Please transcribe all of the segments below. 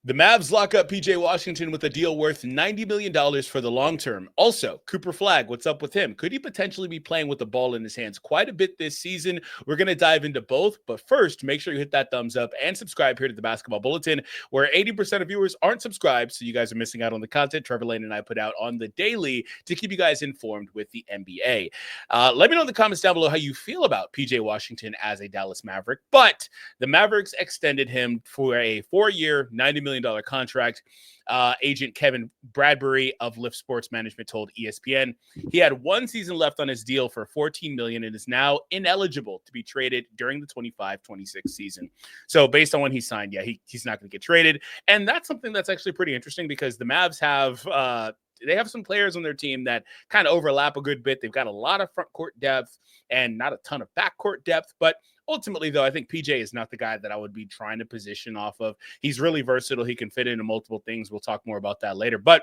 The Mavs lock up PJ Washington with a deal worth $90 million for the long term. Also, Cooper Flagg, what's up with him? Could he potentially be playing with the ball in his hands quite a bit this season? We're going to dive into both, but first, make sure you hit that thumbs up and subscribe here to the Basketball Bulletin, where 80% of viewers aren't subscribed, so you guys are missing out on the content Trevor Lane and I put out on the daily to keep you guys informed with the NBA. Let me know in the comments down below how you feel about PJ Washington as a Dallas Maverick, but the Mavericks extended him for a 4-year, $90 million contract. Agent Kevin Bradbury of Lift Sports Management told ESPN he had 1 season left on his deal for $14 million and is now ineligible to be traded during the 25-26 season. So based on when he signed, he's not going to get traded. And that's something that's actually pretty interesting because the Mavs have they have some players on their team that kind of overlap a good bit. They've got a lot of front court depth and not a ton of backcourt depth, but ultimately, though, I think PJ is not the guy that I would be trying to position off of. He's really versatile. He can fit into multiple things. We'll talk more about that later. But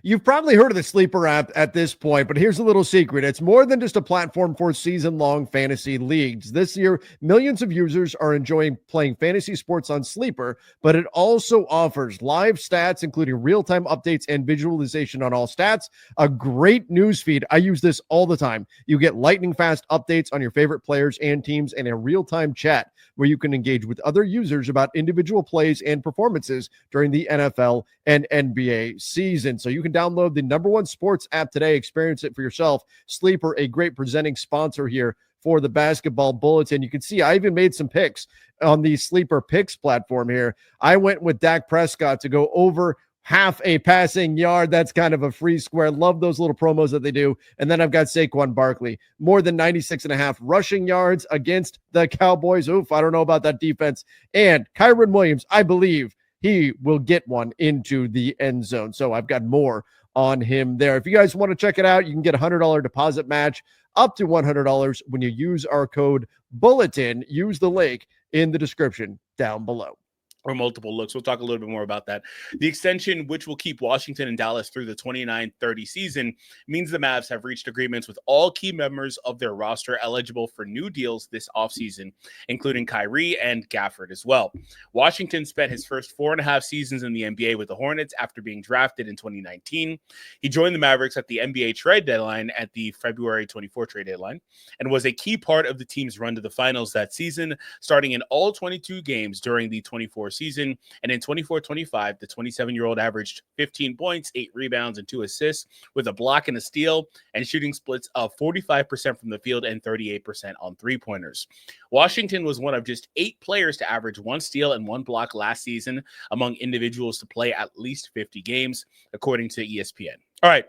you've probably heard of the Sleeper app at this point, but here's a little secret. It's more than just a platform for season-long fantasy leagues. This year, millions of users are enjoying playing fantasy sports on Sleeper, but it also offers live stats, including real-time updates and visualization on all stats, a great news feed. I use this all the time. You get lightning-fast updates on your favorite players and teams and a real-time chat where you can engage with other users about individual plays and performances during the NFL and NBA season. So you can download the #1 sports app today. Experience it for yourself. Sleeper, a great presenting sponsor here for the Basketball Bulletin. You can see I even made some picks on the Sleeper Picks platform here. I went with Dak Prescott to go over half a passing yard. That's kind of a free square. Love those little promos that they do. And then I've got Saquon Barkley, more than 96.5 rushing yards against the Cowboys. Oof, I don't know about that defense. And Kyron Williams, I believe he will get one into the end zone. So I've got more on him there. If you guys want to check it out, you can get a $100 deposit match up to $100 when you use our code Bulletin. Use the link in the description down below. Or multiple looks. We'll talk a little bit more about that. The extension, which will keep Washington and Dallas through the 29-30 season, means the Mavs have reached agreements with all key members of their roster eligible for new deals this offseason, including Kyrie and Gafford as well. Washington spent his first 4.5 seasons in the NBA with the Hornets after being drafted in 2019. He joined the Mavericks at the NBA trade deadline at the February 24 trade deadline and was a key part of the team's run to the finals that season, starting in all 22 games during the 24 season. And in 24-25, the 27-year-old averaged 15 points, 8 rebounds, and 2 assists with a block and a steal and shooting splits of 45% from the field and 38% on three-pointers. Washington was one of just 8 players to average 1 steal and 1 block last season among individuals to play at least 50 games, according to ESPN. All right.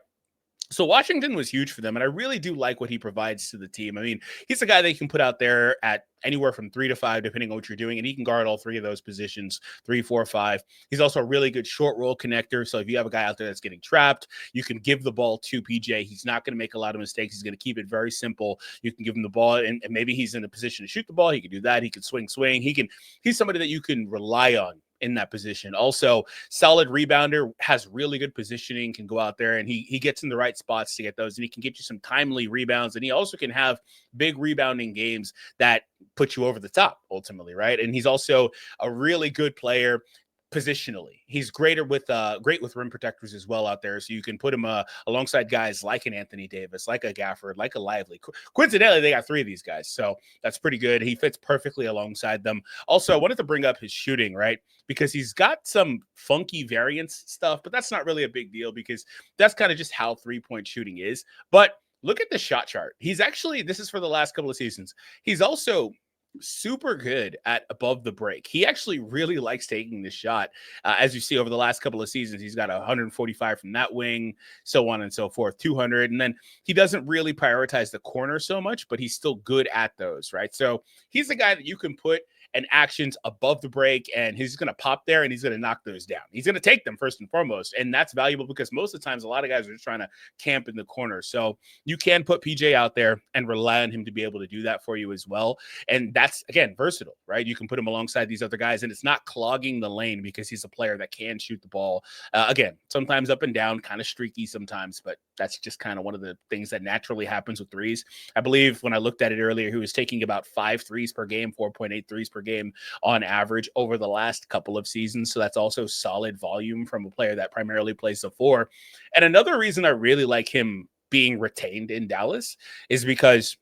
So Washington was huge for them, and I really do like what he provides to the team. I mean, he's a guy that you can put out there at anywhere from 3 to 5, depending on what you're doing, and he can guard all 3 of those positions, 3, 4, 5. He's also a really good short roll connector, so if you have a guy out there that's getting trapped, you can give the ball to PJ. He's not going to make a lot of mistakes. He's going to keep it very simple. You can give him the ball, and maybe he's in a position to shoot the ball. He can do that. He can swing. He's somebody that you can rely on in that position. Also, solid rebounder, has really good positioning, can go out there and he gets in the right spots to get those, and he can get you some timely rebounds, and he also can have big rebounding games that put you over the top ultimately, right? And he's also a really good player positionally. He's great with rim protectors as well out there, so you can put him alongside guys like an Anthony Davis, like a Gafford, like a Lively. Coincidentally, they got 3 of these guys, so that's pretty good. He fits perfectly alongside them. Also, I wanted to bring up his shooting, right? Because he's got some funky variance stuff, but that's not really a big deal because that's kind of just how 3-point shooting is. But look at the shot chart. He's actually, this is for the last couple of seasons, he's also super good at above the break. He actually really likes taking the shot. As you see over the last couple of seasons, he's got 145 from that wing, so on and so forth, 200. And then he doesn't really prioritize the corner so much, but he's still good at those, right? So he's the guy that you can put and actions above the break, and he's going to pop there and he's going to knock those down. He's going to take them first and foremost, and that's valuable because most of the times a lot of guys are just trying to camp in the corner. So you can put PJ out there and rely on him to be able to do that for you as well. And that's, again, versatile, right? You can put him alongside these other guys, and it's not clogging the lane because he's a player that can shoot the ball. Again, sometimes up and down, kind of streaky sometimes, but that's just kind of one of the things that naturally happens with threes. I believe when I looked at it earlier, he was taking about 5 threes per game, 4.8 threes per per game on average over the last couple of seasons. So that's also solid volume from a player that primarily plays the 4. And another reason I really like him being retained in Dallas is because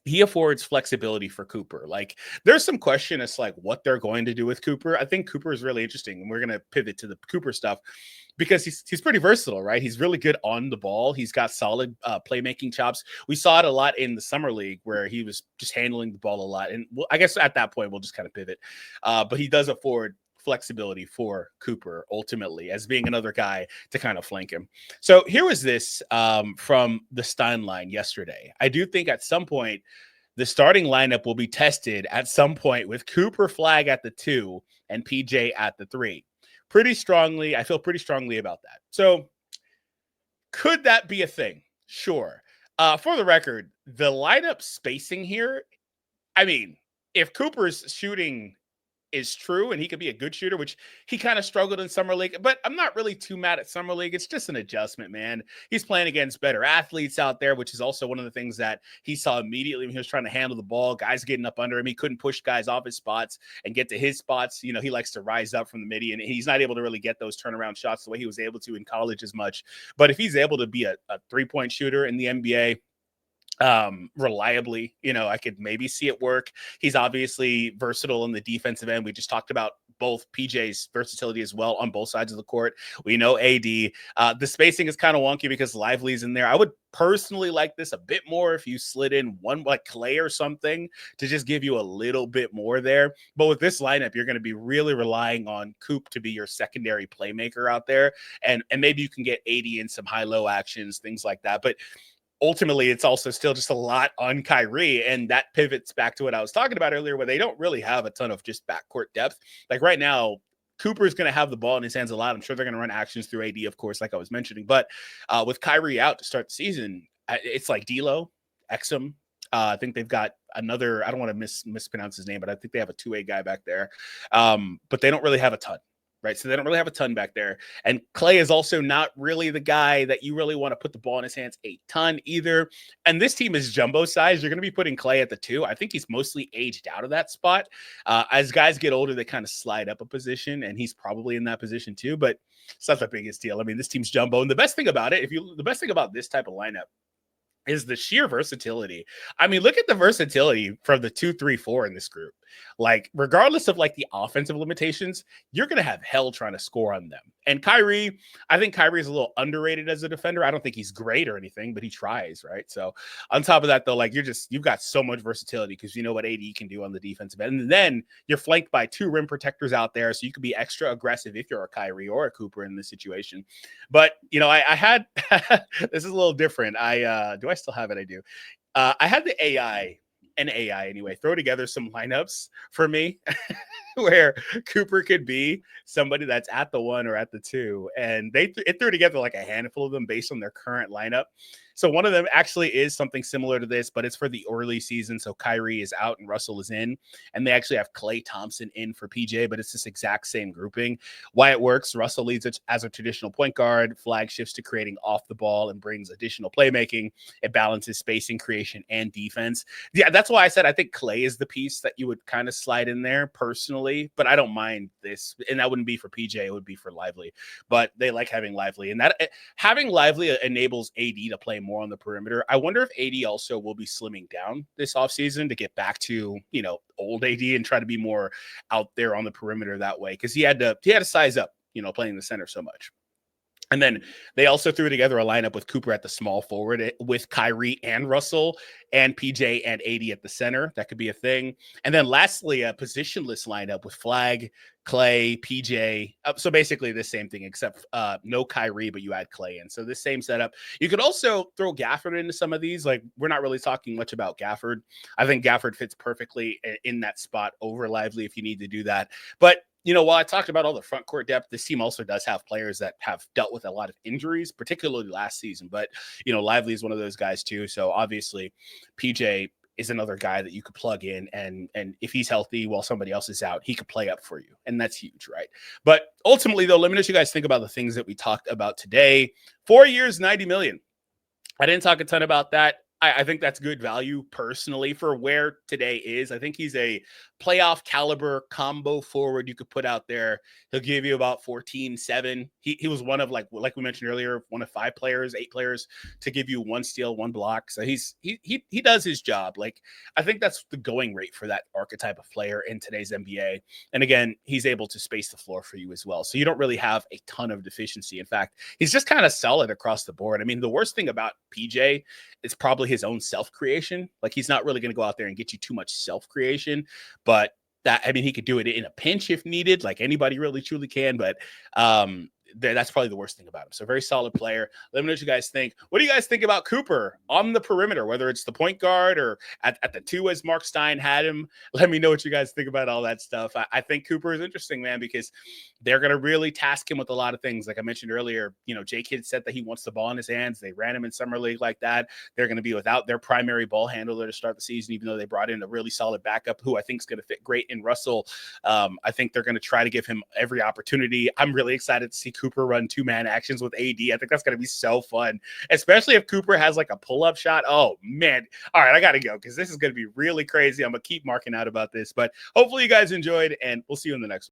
he affords flexibility for Cooper. Like, there's some question as to like what they're going to do with Cooper. I think Cooper is really interesting, and we're going to pivot to the Cooper stuff because he's pretty versatile, right? He's really good on the ball. He's got solid playmaking chops. We saw it a lot in the summer league where he was just handling the ball a lot. And I guess at that point we'll just kind of pivot. But he does afford flexibility for Cooper ultimately as being another guy to kind of flank him. So here was this from the Stein line yesterday. I do think at some point the starting lineup will be tested at some point with Cooper, Flagg at the 2 and PJ at the 3. Pretty strongly. I feel pretty strongly about that. So could that be a thing? Sure. For the record, the lineup spacing here, I mean, if Cooper's shooting is true and he could be a good shooter, which he kind of struggled in summer league, but I'm not really too mad at summer league. It's just an adjustment, man. He's playing against better athletes out there, which is also one of the things that he saw immediately when he was trying to handle the ball. Guys getting up under him. He couldn't push guys off his spots and get to his spots. You know, he likes to rise up from the midi, and he's not able to really get those turnaround shots the way he was able to in college as much. But if he's able to be a 3-point shooter in the NBA, reliably, you know, I could maybe see it work. He's obviously versatile in the defensive end. We just talked about both PJ's versatility as well on both sides of the court. We know AD. The spacing is kind of wonky because Lively's in there. I would personally like this a bit more if you slid in one like Clay or something to just give you a little bit more there. But with this lineup, you're going to be really relying on Coop to be your secondary playmaker out there. And maybe you can get AD in some high-low actions, things like that. But ultimately, it's also still just a lot on Kyrie, and that pivots back to what I was talking about earlier, where they don't really have a ton of just backcourt depth. Like right now, Cooper is going to have the ball in his hands a lot. I'm sure they're going to run actions through AD, of course, like I was mentioning. But with Kyrie out to start the season, it's like D'Lo, Exum. I think they've got another, I don't want to mispronounce his name, but I think they have a 2A guy back there. But they don't really have a ton. Right. So they don't really have a ton back there. And Clay is also not really the guy that you really want to put the ball in his hands a ton either. And this team is jumbo size. You're going to be putting Clay at the 2. I think he's mostly aged out of that spot. As guys get older, they kind of slide up a position, and he's probably in that position too. But it's not the biggest deal. I mean, this team's jumbo. And the best thing about it, the best thing about this type of lineup is the sheer versatility. I mean, look at the versatility from the 2, 3, 4 in this group. Like, regardless of like the offensive limitations, you're going to have hell trying to score on them. And Kyrie, I think Kyrie is a little underrated as a defender. I don't think he's great or anything, but he tries, right? So on top of that, though, like you've got so much versatility because you know what AD can do on the defensive end. And then you're flanked by 2 rim protectors out there. So you can be extra aggressive if you're a Kyrie or a Cooper in this situation. But, you know, I had, this is a little different. Do I still have it? I do. I had the AI anyway, throw together some lineups for me where Cooper could be somebody that's at the 1 or at the 2. And it threw together like a handful of them based on their current lineup. So one of them actually is something similar to this, but it's for the early season. So Kyrie is out and Russell is in, and they actually have Klay Thompson in for PJ, but it's this exact same grouping. Why it works: Russell leads as a traditional point guard. Flagg shifts to creating off the ball and brings additional playmaking. It balances spacing, creation, and defense. Yeah, that's why I said I think Klay is the piece that you would kind of slide in there personally, but I don't mind this. And that wouldn't be for PJ, it would be for Lively. But they like having Lively, and that having Lively enables AD to play more on the perimeter. I wonder if AD also will be slimming down this offseason to get back to, you know, old AD and try to be more out there on the perimeter that way, because he had to size up, you know, playing the center so much. And then they also threw together a lineup with Cooper at the small forward with Kyrie and Russell and PJ and AD at the center. That could be a thing. And then lastly, a positionless lineup with Flagg, Clay, PJ. So basically the same thing, except no Kyrie, but you add Clay in. So this same setup. You could also throw Gafford into some of these. Like, we're not really talking much about Gafford. I think Gafford fits perfectly in that spot over Lively if you need to do that. But you know, while I talked about all the front court depth, this team also does have players that have dealt with a lot of injuries, particularly last season. But, you know, Lively is one of those guys too. So obviously PJ is another guy that you could plug in, and if he's healthy while somebody else is out, he could play up for you. And that's huge, right? But ultimately, though, let me let you guys think about the things that we talked about today. 4 years, $90 million. I didn't talk a ton about that. I think that's good value personally for where today is. I think he's a playoff caliber combo forward you could put out there. He'll give you about 14-7. He was one of, like we mentioned earlier, one of 8 players to give you 1 steal, 1 block. So he does his job. Like, I think that's the going rate for that archetype of player in today's NBA. And again, he's able to space the floor for you as well. So you don't really have a ton of deficiency. In fact, he's just kind of solid across the board. I mean, the worst thing about PJ is probably his own self-creation. Like, he's not really going to go out there and get you too much self-creation, but he could do it in a pinch if needed, like anybody really truly can. But that's probably the worst thing about him. So very solid player. Let me know what you guys think. What do you guys think about Cooper on the perimeter, whether it's the point guard or at the 2 as Mark Stein had him? Let me know what you guys think about all that stuff. I think Cooper is interesting, man, because they're going to really task him with a lot of things. Like I mentioned earlier, J-Kidd said that he wants the ball in his hands. They ran him in summer league like that. They're going to be without their primary ball handler to start the season, even though they brought in a really solid backup who I think is going to fit great in Russell. I think they're going to try to give him every opportunity. I'm really excited to see Cooper run 2-man actions with AD. I think that's going to be so fun, especially if Cooper has like a pull-up shot. Oh, man. All right, I got to go because this is going to be really crazy. I'm going to keep marking out about this, but hopefully you guys enjoyed, and we'll see you in the next one.